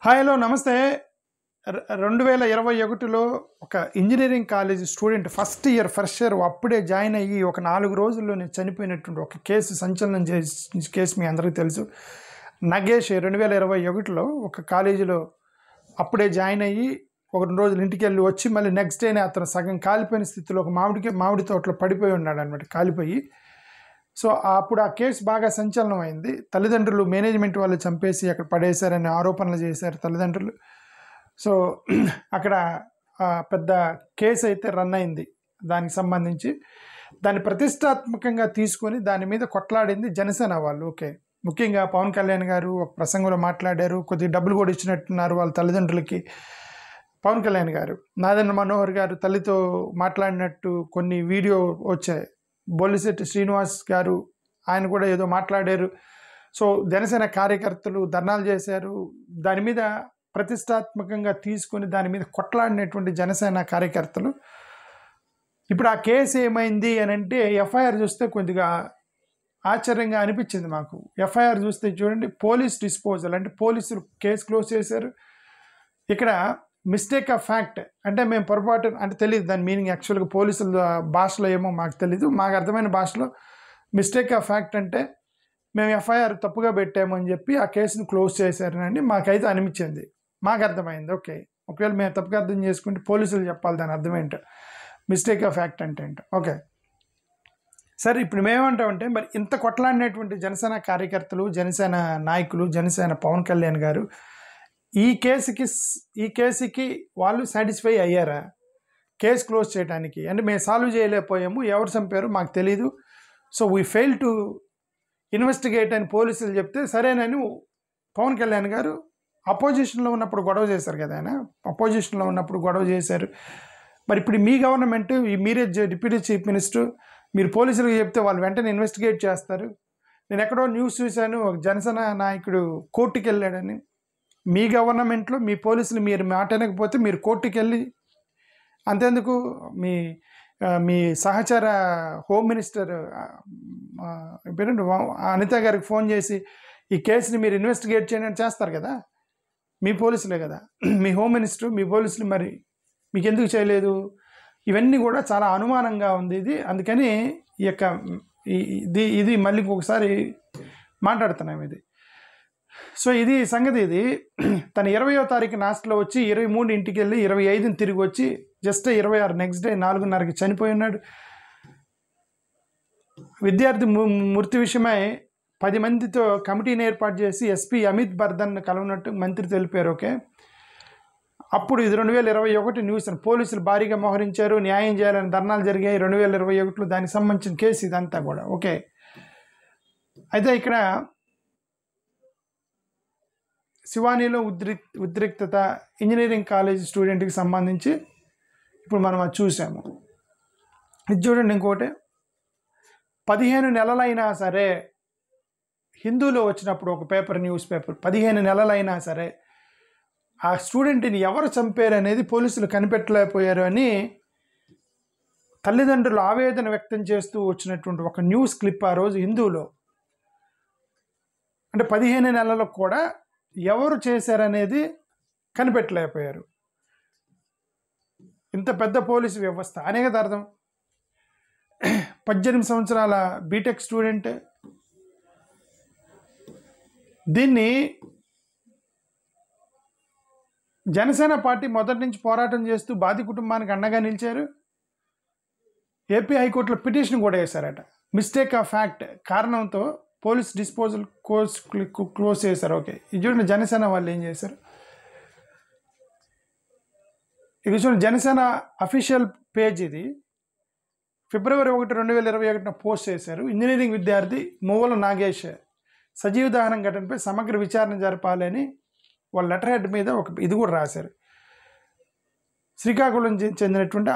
Hi hello నమస్తే. 2021లో ఒక engineering college student first year అప్పుడే జాయిన్ అయ్యి ఒక 4 రోజుల్లోనే చనిపోయినటువంటి ఒక కేసు సంచలనం కేసు మీ అందరికీ తెలుసు. నగేష్ 2021లో ఒక కాలేజీలో అప్పుడే జాయిన్ అయ్యి ఒక 2 రోజులు ఇంటికి వెళ్ళి వచ్చి మళ్ళీ నెక్స్ట్ డేనే అతను సగం కాలిపోయిన స్థితిలో ఒక మామిడి తోటలో పడిపోయి ఉన్నాడు అనమాట, కాలిపోయి. సో అప్పుడు ఆ కేసు బాగా సంచలనం అయింది. తల్లిదండ్రులు మేనేజ్మెంట్ వాళ్ళు చంపేసి అక్కడ పడేశారని ఆరోపణలు చేశారు తల్లిదండ్రులు. సో అక్కడ పెద్ద కేసు అయితే రన్ అయింది. దానికి సంబంధించి దాన్ని ప్రతిష్టాత్మకంగా తీసుకొని దాని మీద కొట్లాడింది జనసేన వాళ్ళు. ఓకే, ముఖ్యంగా పవన్ కళ్యాణ్ గారు ఒక ప్రసంగంలో మాట్లాడారు. కొద్దిగా డబ్బులు కూడా ఇచ్చినట్టున్నారు వాళ్ళ తల్లిదండ్రులకి. పవన్ కళ్యాణ్ గారు నాదెండ్ల మనోహర్ గారు తల్లితో మాట్లాడినట్టు కొన్ని వీడియో వచ్చాయి. బొల్లిశెట్టి శ్రీనివాస్ గారు ఆయన కూడా ఏదో మాట్లాడారు. సో జనసేన కార్యకర్తలు ధర్నాలు చేశారు. దాని మీద ప్రతిష్టాత్మకంగా తీసుకొని దాని మీద కొట్లాడినటువంటి జనసేన కార్యకర్తలు. ఇప్పుడు ఆ కేసు ఏమైంది అని అంటే ఎఫ్ఐఆర్ చూస్తే కొద్దిగా ఆశ్చర్యంగా అనిపించింది మాకు. ఎఫ్ఐఆర్ చూస్తే చూడండి, పోలీస్ డిస్పోజల్ అంటే పోలీసులు కేసు క్లోజ్ చేశారు. ఇక్కడ మిస్టేక్ ఆఫ్ ఫ్యాక్ట్ అంటే మేము పొరపాటు అంటే తెలియదు దాని మీనింగ్. యాక్చువల్గా పోలీసుల భాషలో ఏమో మాకు తెలీదు. మాకు అర్థమైన భాషలో మిస్టేక్ ఆఫ్ ఫ్యాక్ట్ అంటే మేము ఎఫ్ఐఆర్ తప్పుగా పెట్టాము అని చెప్పి ఆ కేసును క్లోజ్ చేశారని మాకైతే అనిపించింది. మాకు అర్థమైంది. ఓకే, ఒకవేళ మేము తప్పుగా అర్థం చేసుకుంటే పోలీసులు చెప్పాలి దాని అర్థం ఏంటో, మిస్టేక్ ఆఫ్ ఫ్యాక్ట్ అంటే ఏంటో. ఓకే సరే, ఇప్పుడు మేమేమంటామంటే మరి ఇంత కొట్లాడినటువంటి జనసేన కార్యకర్తలు, జనసేన నాయకులు, జనసేన పవన్ కళ్యాణ్ గారు ఈ కేసుకి వాళ్ళు సాటిస్ఫై అయ్యారా కేసు క్లోజ్ చేయడానికి? అంటే మేము సాల్వ్ చేయలేకపోయాము, ఎవరు చంపారు మాకు తెలీదు, so we fail to investigate అని పోలీసులు చెప్తే సరేనని పవన్ కళ్యాణ్ గారు అపోజిషన్లో ఉన్నప్పుడు గొడవ చేశారు కదా. ఆయన అపోజిషన్లో ఉన్నప్పుడు గొడవ చేశారు. మరి ఇప్పుడు మీ గవర్నమెంట్, మీరే డిప్యూటీ చీఫ్ మినిస్టర్, మీరు పోలీసులకు చెప్తే వాళ్ళు వెంటనే ఇన్వెస్టిగేట్ చేస్తారు. నేను ఎక్కడో న్యూస్ చూశాను, ఒక జనసేన నాయకుడు కోర్టుకి వెళ్ళాడని. మీ గవర్నమెంట్లో మీ పోలీసులు మీరు మాట వినకపోతే మీరు కోర్టుకి వెళ్ళి అంతేందుకు మీ సహచర హోమ్ మినిస్టర్ అనిత గారికి ఫోన్ చేసి ఈ కేసుని మీరు ఇన్వెస్టిగేట్ చేయండి చేస్తారు కదా, మీ పోలీసులే కదా. మీ హోమ్ మినిస్టర్, మీ పోలీసులు మరి మీకు ఎందుకు చేయలేదు? ఇవన్నీ కూడా చాలా అనుమానంగా ఉంది ఇది. అందుకని ఈ యొక్క ఇది మళ్ళీ ఒకసారి మాట్లాడుతున్నాం ఇది. సో ఇది సంగతి. ఇది తను 20వ తారీఖు నాస్ట్లో వచ్చి 23 ఇంటికి వెళ్ళి 25ని తిరిగి వచ్చి జస్ట్ 26 నెక్స్ట్ డే 4:30కి చనిపోయి ఉన్నాడు. విద్యార్థి మృతి విషయమై 10 మందితో కమిటీని ఏర్పాటు చేసి ఎస్పీ అమిత్ బర్ధన్ కలవనట్టు మంత్రి తెలిపారు. ఓకే, అప్పుడు ఇది 2021 న్యూస్. పోలీసులు భారీగా మోహరించారు, న్యాయం చేయాలని ధర్నాలు జరిగాయి 2021లో. దానికి సంబంధించిన కేసు ఇదంతా కూడా. ఓకే, అయితే ఇక్కడ శివానీలో ఉద్రిక్తత, ఇంజనీరింగ్ కాలేజ్ స్టూడెంట్కి సంబంధించి ఇప్పుడు మనం అది చూసాము. ఇది చూడండి, ఇంకోటి 15 నెలలైనా సరే హిందూలో వచ్చినప్పుడు ఒక న్యూస్ పేపర్ 15 నెలలైనా సరే ఆ స్టూడెంట్ని ఎవరు చంపారు అనేది పోలీసులు కనిపెట్టలేకపోయారు అని తల్లిదండ్రులు ఆవేదన వ్యక్తం చేస్తూ వచ్చినటువంటి ఒక న్యూస్ క్లిప్ ఆ రోజు హిందూలో. అంటే 15 నెలలకు కూడా ఎవరు చేశారనేది కనిపెట్టలేకపోయారు. ఇంత పెద్ద పోలీసు వ్యవస్థ అనే కదా అర్థం. 18 సంవత్సరాల బీటెక్ స్టూడెంట్. దీన్ని జనసేన పార్టీ మొదటి నుంచి పోరాటం చేస్తూ బాధిత కుటుంబానికి అండగా నిలిచారు. ఏపీ హైకోర్టులో పిటిషన్ కూడా వేశారట. మిస్టేక్ ఆఫ్ ఫ్యాక్ట్ కారణంతో పోలీస్ డిస్పోజల్ క్లోజ్ చేశారు. ఓకే, ఇది చూడండి జనసేన వాళ్ళు ఏం చేశారు. ఇది చూడండి జనసేన అఫీషియల్ పేజ్. ఇది ఫిబ్రవరి 1, 2021 పోస్ట్ చేశారు. ఇంజనీరింగ్ విద్యార్థి మువ్వల నాగేష్ సజీవ దహనం ఘటనపై సమగ్ర విచారణ జరపాలని వాళ్ళ లెటర్ హెడ్ మీద ఒక ఇది కూడా రాశారు. శ్రీకాకుళం చెందినటువంటి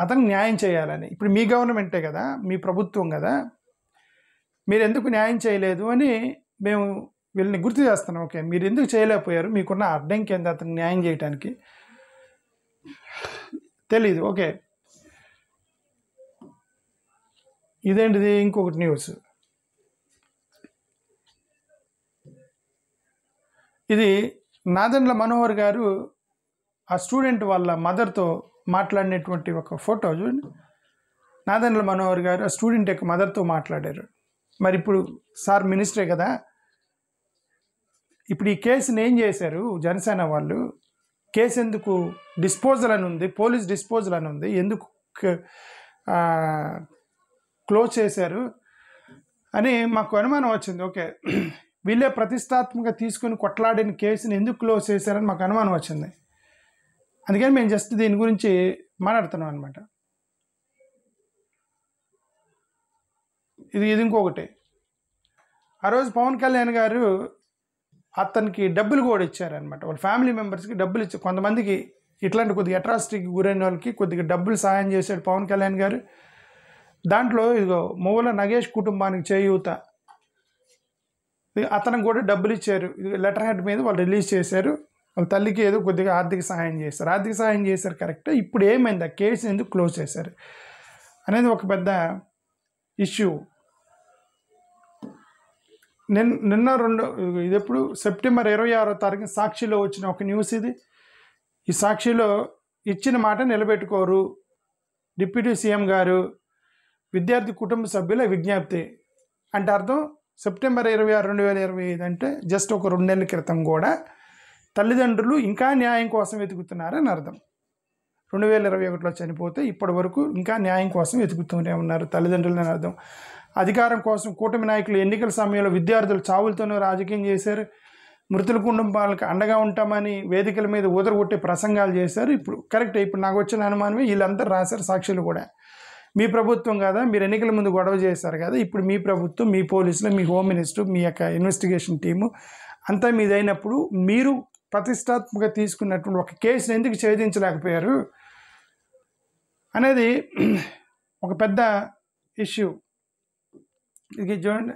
అతను న్యాయం చేయాలని. ఇప్పుడు మీ గవర్నమెంటే కదా, మీ ప్రభుత్వం కదా, మీరు ఎందుకు న్యాయం చేయలేదు అని మేము వీళ్ళని గుర్తు చేస్తున్నాం. ఓకే, మీరు ఎందుకు చేయలేకపోయారు? మీకున్న అడ్డంకి ఏంది అతను న్యాయం చేయడానికి? తెలీదు. ఓకే, ఇదేంటిది? ఇంకొకటి న్యూస్. ఇది నాదెండ్ల మనోహర్ గారు ఆ స్టూడెంట్ వాళ్ళ మదర్తో మాట్లాడినటువంటి ఒక ఫోటో చూడండి. నాదెండ్ల మనోహర్ గారు ఆ స్టూడెంట్ యొక్క మదర్తో మాట్లాడారు. మరి ఇప్పుడు సార్ మినిస్టరే కదా, ఇప్పుడు ఈ కేసుని ఏం చేశారు జనసేన వాళ్ళు? కేసు ఎందుకు డిస్పోజల్ అని ఉంది, పోలీస్ డిస్పోజల్ అని ఉంది, ఎందుకు క్లోజ్ చేశారు అని మాకు అనుమానం వచ్చింది. ఓకే, వీళ్ళే ప్రతిష్టాత్మకంగా తీసుకుని కొట్లాడిన కేసుని ఎందుకు క్లోజ్ చేశారని మాకు అనుమానం వచ్చింది. అందుకని మేము జస్ట్ దీని గురించి మాట్లాడుతున్నాం అనమాట. ఇది ఇంకొకటి, ఆ రోజు పవన్ కళ్యాణ్ గారు అతనికి డబ్బులు కూడా ఇచ్చారనమాట. వాళ్ళ ఫ్యామిలీ మెంబర్స్కి డబ్బులు ఇచ్చారు. కొంతమందికి ఇట్లాంటి కొద్దిగా అట్రాసిటీకి గురైన వాళ్ళకి కొద్దిగా డబ్బులు సాయం చేశాడు పవన్ కళ్యాణ్ గారు. దాంట్లో ఇదిగో మువ్వల నగేష్ కుటుంబానికి చేయూత, అతనికి కూడా డబ్బులు ఇచ్చారు. ఇది లెటర్ హెడ్ మీద వాళ్ళు రిలీజ్ చేశారు. వాళ్ళ తల్లికి ఏదో కొద్దిగా ఆర్థిక సహాయం చేశారు. ఆర్థిక సహాయం చేశారు కరెక్ట్. ఇప్పుడు ఏమైంది, ఆ కేసు ఎందుకు క్లోజ్ చేశారు అనేది ఒక పెద్ద ఇష్యూ. నిన్న ఇది ఎప్పుడు సెప్టెంబర్ 26వ తారీఖున సాక్షిలో వచ్చిన ఒక న్యూస్ ఇది. ఈ సాక్షిలో ఇచ్చిన మాట నిలబెట్టుకోరు డిప్యూటీ సీఎం గారు, విద్యార్థి కుటుంబ సభ్యుల విజ్ఞప్తి అంటే అర్థం సెప్టెంబర్ 26, 2025 అంటే జస్ట్ ఒక 2 నెలల క్రితం కూడా తల్లిదండ్రులు ఇంకా న్యాయం కోసం వెతుకుతున్నారని అర్థం. 2021లో చనిపోతే ఇప్పటి వరకు ఇంకా న్యాయం కోసం వెతుకుతూనే ఉన్నారు తల్లిదండ్రులని అర్థం. అధికారం కోసం కూటమి నాయకులు ఎన్నికల సమయంలో విద్యార్థులు చావులతోనూ రాజకీయం చేశారు. మృతుల కుటుంబాలకు అండగా ఉంటామని వేదికల మీద ఊదరగొట్టే ప్రసంగాలు చేశారు. ఇప్పుడు కరెక్ట్, ఇప్పుడు నాకు వచ్చిన అనుమానమే వీళ్ళందరూ రాశారు సాక్షులు కూడా. మీ ప్రభుత్వం కదా, మీరు ఎన్నికల ముందు గొడవ చేశారు కదా, ఇప్పుడు మీ ప్రభుత్వం, మీ పోలీసులు, మీ హోమ్ మినిస్టర్, మీ యొక్క ఇన్వెస్టిగేషన్ టీము అంతా మీదైనప్పుడు మీరు ప్రతిష్టాత్మకంగా తీసుకున్నటువంటి ఒక కేసును ఎందుకు ఛేదించలేకపోయారు అనేది ఒక పెద్ద ఇష్యూ. ఇది చూడండి,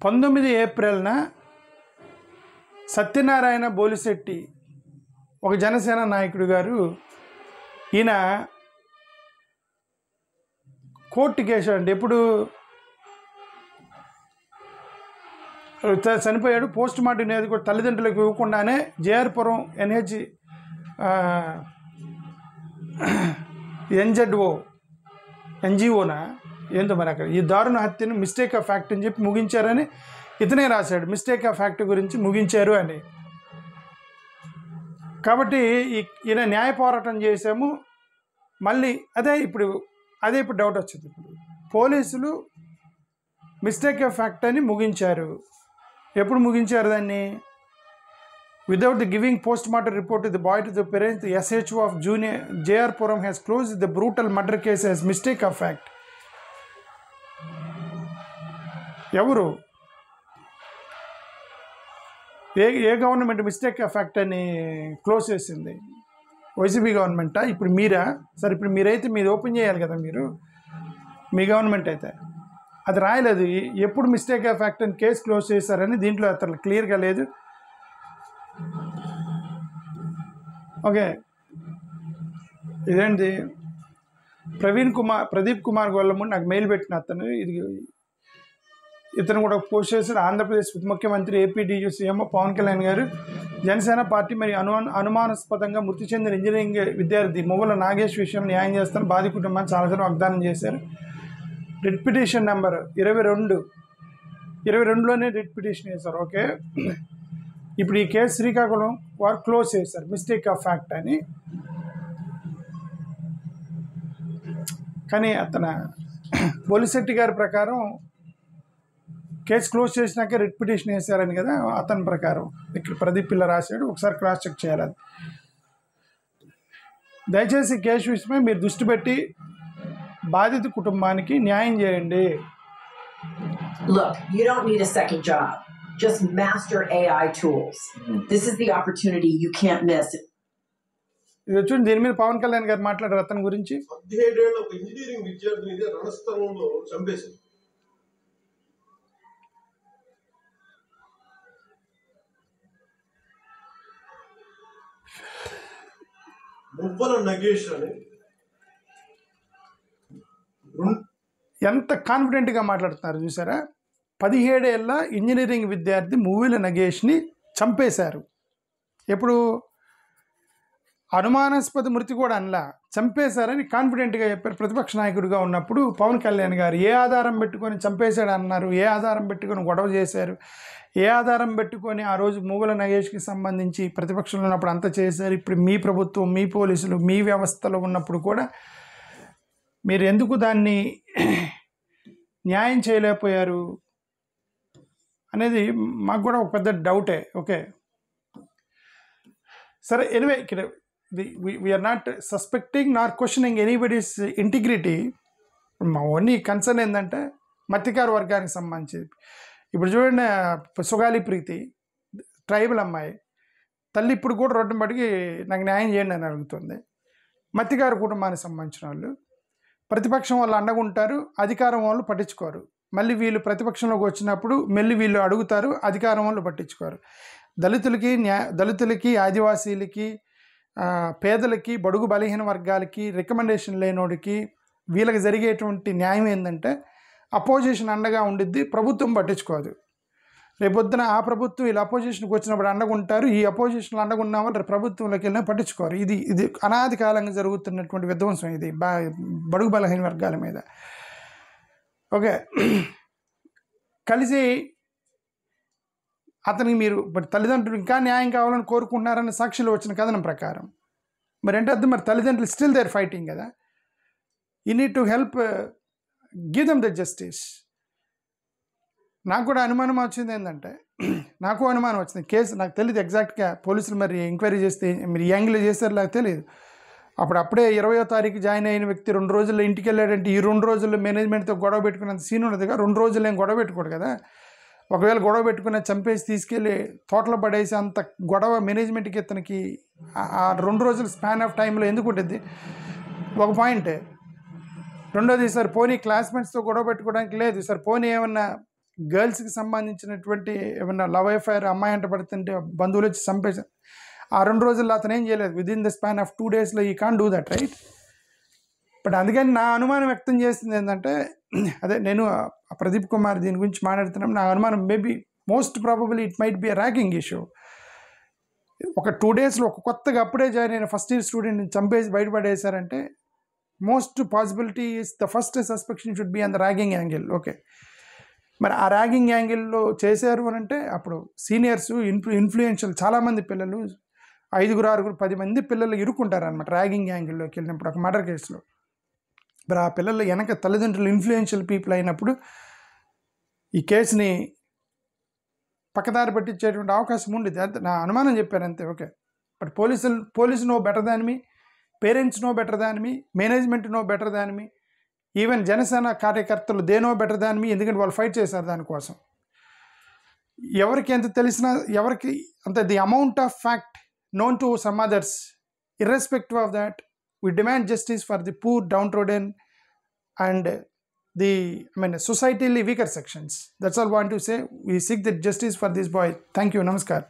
19 ఏప్రిల్న సత్యనారాయణ బోలిశెట్టి ఒక జనసేన నాయకుడు గారు, ఈయన కోర్టు కేసు అండి. ఎప్పుడు చనిపోయాడు, పోస్ట్ మార్టం అనేది కూడా తల్లిదండ్రులకు ఇవ్వకుండానే జేఆర్పురం ఎన్జిఓనా ఏందో మరి అక్కడ ఈ దారుణ హత్యను మిస్టేక్ ఆఫ్ ఫ్యాక్ట్ అని చెప్పి ముగించారని ఇతనే రాశాడు. మిస్టేక్ ఆఫ్ ఫ్యాక్ట్ గురించి ముగించారు అని. కాబట్టి ఈయన న్యాయ పోరాటం చేసాము. మళ్ళీ అదే ఇప్పుడు డౌట్ వచ్చింది. ఇప్పుడు పోలీసులు మిస్టేక్ ఆఫ్ ఫ్యాక్ట్ అని ముగించారు. ఎప్పుడు ముగించారు దాన్ని? Without the giving post-mortem report to the boy to the parents, the SHO of JR-Puram has closed the brutal murder case as mistake of fact. ఎవరు ఏ గవర్నమెంట్ మిస్టేక్ ఆఫ్ ఫ్యాక్ట్ అని close చేసింది? YCP గవర్నమెంటా? ఇప్పుడు మీరా? సరే, ఇప్పుడు మీరైతే మీది open చేయాలి కదా, మీరు మీ గవర్నమెంట్ అయితే అది రాయలేదు. ఎప్పుడు మిస్టేక్ ఆఫ్ ఫ్యాక్ట్ అని కేసు క్లోజ్ చేశారని దీంట్లో అతను క్లియర్గా లేదు. ఓకే, ఇదేంటి ప్రదీప్ కుమార్ గొల్లమూడి నాకు మెయిల్ పెట్టిన అతను, ఇతను కూడా పోస్ట్ చేశాడు. ఆంధ్రప్రదేశ్ ఉప ముఖ్యమంత్రి ఏపీడీయూ సీఎం పవన్ కళ్యాణ్ గారు జనసేన పార్టీ మరి అనుమానాస్పదంగా మృతి చెందిన ఇంజనీరింగ్ విద్యార్థి మువ్వల నాగేష్ విషయం న్యాయం చేస్తాను బాధి కుటుంబాన్ని చాలాసార్లు వాగ్దానం చేశారు. రిట్ పిటిషన్ నెంబర్ 22లోనే రిట్ పిటిషన్ వేశారు. ఓకే, ఇప్పుడు ఈ కేసు శ్రీకాకుళం వారు క్లోజ్ చేశారు మిస్టేక్ ఆఫ్ ఫ్యాక్ట్ అని. కానీ అతను బోలిశెట్టి గారి ప్రకారం కేసు క్లోజ్ చేసినాకే రిట్ పిటిషన్ వేశారని కదా అతని ప్రకారం. ఇక్కడ ప్రదీప్ పిల్ల రాశాడు, ఒకసారి క్రాస్ చెక్ చేయాలి. అది దయచేసి కేసు విషయమై మీరు దృష్టి పెట్టి బాధిత కుటుంబానికి న్యాయం చేయండి. Look, you don't need a second job. Just master AI tools. This is the opportunity you can't miss. ఇది చూడండి, దీని మీద పవన్ కళ్యాణ్ గారు మాట్లాడారు అతని గురించి. 17 ఏళ్ల ఒక ఇంజనీరింగ్ విద్యార్థిని రణస్థలంలో చంపేశారు. మువ్వల నగేష్ అని ఎంత కాన్ఫిడెంట్గా మాట్లాడుతున్నారు చూసారా? 17 ఏళ్ళ ఇంజనీరింగ్ విద్యార్థి మూవీల నగేష్ని చంపేశారు. ఎప్పుడు అనుమానాస్పద మృతి కూడా అనలా, చంపేశారని కాన్ఫిడెంట్గా చెప్పారు ప్రతిపక్ష నాయకుడిగా ఉన్నప్పుడు పవన్ కళ్యాణ్ గారు. ఏ ఆధారం పెట్టుకొని చంపేశాడు అన్నారు, ఏ ఆధారం పెట్టుకొని గొడవ చేశారు, ఏ ఆధారం పెట్టుకొని ఆ రోజు మూవల నగేష్కి సంబంధించి ప్రతిపక్షంలో ఉన్నప్పుడు అంత చేశారు. ఇప్పుడు మీ ప్రభుత్వం, మీ పోలీసులు, మీ వ్యవస్థలో ఉన్నప్పుడు కూడా మీరు ఎందుకు దాన్ని న్యాయం చేయలేకపోయారు అనేది మాకు కూడా ఒక పెద్ద డౌటే. ఓకే సరే, ఎనివే ఇక్కడ we are not suspecting Nar questioning anybody's integrity. మా ఓన్లీ కన్సర్న్ ఏంటంటే మత్స్యకార వర్గానికి సంబంధించి ఇప్పుడు చూడండి, సుగాలి ప్రీతి ట్రైబల్ అమ్మాయి తల్లి ఇప్పుడు కూడా రోడ్డు బడికి నాకు న్యాయం చేయండి అని అడుగుతుంది. మత్స్యకార కుటుంబానికి సంబంధించిన వాళ్ళు ప్రతిపక్షం వాళ్ళు అండగుంటారు, అధికారం వాళ్ళు పట్టించుకోరు. మళ్ళీ వీళ్ళు ప్రతిపక్షంలోకి వచ్చినప్పుడు మళ్ళీ వీళ్ళు అడుగుతారు, అధికారం వాళ్ళు పట్టించుకోరు. దళితులకి ఆదివాసీలకి పేదలకి బడుగు బలహీన వర్గాలకి రికమెండేషన్ లేనోడికి వీళ్ళకి జరిగేటువంటి న్యాయం ఏంటంటే అపోజిషన్ అండగా ఉండిద్ది, ప్రభుత్వం పట్టించుకోదు. రేపొద్దున ఆ ప్రభుత్వం వీళ్ళు అపోజిషన్కి వచ్చినప్పుడు అండగుంటారు, ఈ అపోజిషన్లో అండగున్న వాళ్ళు ప్రభుత్వంలోకి వెళ్ళినా పట్టించుకోరు. ఇది అనాది కాలంగా జరుగుతున్నటువంటి విధ్వంసం ఇది బడుగు బలహీన వర్గాల మీద. ఓకే, కలిసి అతనికి మీరు తల్లిదండ్రులు ఇంకా న్యాయం కావాలని కోరుకుంటున్నారన్న సాక్షులు వచ్చిన కథనం ప్రకారం మరి అంటే అర్థం, మరి తల్లిదండ్రులు స్టిల్ దేర్ ఫైటింగ్ కదా. You need to help give them the justice. నాకు కూడా అనుమానం వచ్చింది ఏంటంటే, నాకు అనుమానం వచ్చింది కేసు నాకు తెలియదు ఎగ్జాక్ట్గా, పోలీసులు మరి ఎంక్వైరీ చేస్తే మీరు ఈ యాంగిల్ చేస్తారు నాకు తెలియదు. అప్పుడే 20వ తారీఖు జాయిన్ అయిన వ్యక్తి 2 రోజుల్లో ఇంటికి వెళ్ళాడంటే ఈ 2 రోజుల్లో మేనేజ్మెంట్తో గొడవ పెట్టుకున్నంత సీన్ ఉన్నదిగా. 2 రోజులు ఏం గొడవ పెట్టుకోడు కదా. ఒకవేళ గొడవ పెట్టుకున్న చంపేసి తీసుకెళ్ళి తోటలో పడేసి అంత గొడవ మేనేజ్మెంట్కి ఇతనికి ఆ 2 రోజుల స్పాన్ ఆఫ్ టైంలో ఎందుకు ఉంటుంది ఒక పాయింట్. రెండోది సార్ పోనీ క్లాస్మేట్స్తో గొడవ పెట్టుకోవడానికి లేదు సార్, పోనీ ఏమన్నా గర్ల్స్కి సంబంధించినటువంటి ఏమన్నా లవ్ అఫైర్ అమ్మాయి అంట పడుతుంటే బంధువులు వచ్చి చంపేసి ఆ 2 రోజుల్లో అతను ఏం చేయలేదు. విదిన్ ద స్పాన్ ఆఫ్ 2 డేస్లో ఈ can do that right. But అందుకని నా అనుమానం వ్యక్తం చేస్తుంది ఏంటంటే, అదే నేను ప్రదీప్ కుమార్ దీని గురించి మాట్లాడుతున్నాం, నా అనుమానం maybe most probably it might be a ragging issue. ఒక 2 డేస్లో ఒక కొత్తగా అప్పుడే జాయిన్ అయిన ఫస్ట్ ఇయర్ స్టూడెంట్ని చంపేసి బయటపడేశారంటే most possibility is the first suspicion should be on the ragging angle. Okay, మరి ఆ ర్యాగింగ్ యాంగిల్లో చేశారు అని అంటే అప్పుడు సీనియర్స్ ఇన్ఫ్లుయెన్షియల్ చాలామంది పిల్లలు 5, 6, 10 మంది పిల్లలు ఇరుక్కుంటారు అనమాట ర్యాగింగ్ యాంగిల్లోకి వెళ్ళినప్పుడు ఒక మర్డర్ కేసులో. మరి ఆ పిల్లలు వెనక తల్లిదండ్రులు ఇన్ఫ్లుయెన్షియల్ పీపుల్ అయినప్పుడు ఈ కేసుని పక్కదారి పట్టించేటువంటి అవకాశం ఉండేది. నా అనుమానం చెప్పాను అంతే. Okay, but police know better than me, parents know better than me, management know better than me, even Janasena కార్యకర్తలు they know better than me, ఎందుకంటే వాళ్ళు ఫైట్ చేశారు దానికోసం. ఎవరికి ఎంత తెలిసినా ఎవరికి అంత the amount of fact known to some others, irrespective of that, we demand justice for the poor, downtrodden and societally weaker sections. That's all I want to say. We seek the justice for this boy. Thank you. Namaskar.